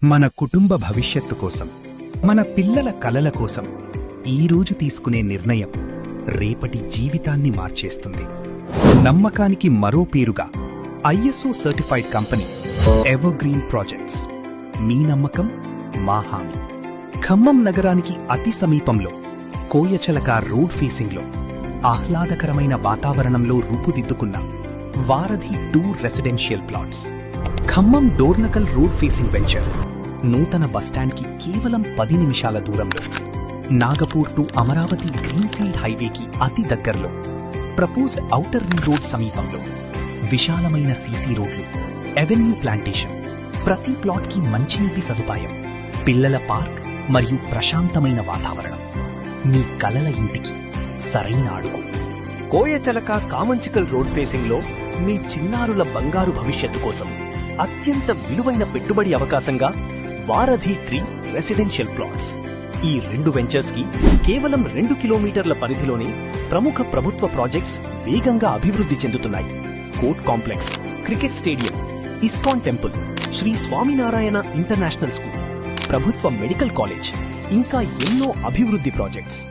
మన కుటుంబ భవిష్యత్తు కోసం, మన పిల్లల కలల కోసం ఈరోజు తీసుకునే నిర్ణయం రేపటి జీవితాన్ని మార్చేస్తుంది. నమ్మకానికి మరో పేరుగా ISO certified company evergreen projects. మీ నమ్మకం మా హామీ. ఖమ్మం నగరానికి అతి సమీపంలో కోయచలక రోడ్ ఫేసింగ్లో ఆహ్లాదకరమైన వాతావరణంలో రూపుదిద్దుకున్న వారధి 2 residential plots. Khammam Dornakal road facing venture నూతన బస్టాండ్కి కేవలం 10 నిమిషాల దూరంలో, నాగపూర్ టు అమరావతి గ్రీన్ఫీల్డ్ హైవేకి అతి దగ్గరలో, ప్రపోజ్డ్ ఔటర్ రింగ్ రోడ్ సమీపంలో, విశాలమైన సీసీ రోడ్లు, ఎవెన్యూ ప్లాంటేషన్, ప్రతి ప్లాట్కి మంచినీటి సదుపాయం, పిల్లల పార్క్ మరియు ప్రశాంతమైన వాతావరణం. మీ కలల ఇంటికి సరైన అడుగు. కోయచలక కామంచికల్ రోడ్ ఫేసింగ్ లో మీ చిన్నారుల బంగారు భవిష్యత్తు కోసం అత్యంత విలువైన పెట్టుబడి అవకాశంగా వారధి 3 రెసిడెన్షియల్ ప్లాట్స్. ఈ 2 వెంచర్స్ కి కేవలం 2 కిలోమీటర్ల పరిధిలోనే ప్రముఖ ప్రభుత్వ ప్రాజెక్ట్స్ వేగంగా అభివృద్ధి చెందుతున్నాయి. Court complex, cricket stadium, ISKCON temple, Shri Swaminarayan international school, ప్రభుత్వ మెడికల్ కాలేజ్, ఇంకా ఎన్నో అభివృద్ధి ప్రాజెక్ట్స్.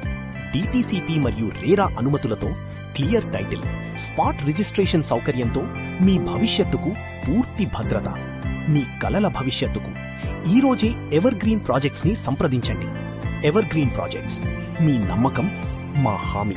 డిటిసిపి మరియు రేరా అనుమతులతో క్లియర్ టైటిల్, స్పాట్ రిజిస్ట్రేషన్ సౌకర్యంతో మీ భవిష్యత్తుకు పూర్తి భద్రత. మీ కలల భవిష్యత్తుకు ఈరోజే ఎవర్గ్రీన్ ప్రాజెక్ట్స్ ని సంప్రదించండి. ఎవర్గ్రీన్ ప్రాజెక్ట్స్, మీ నమ్మకం మా హామీ.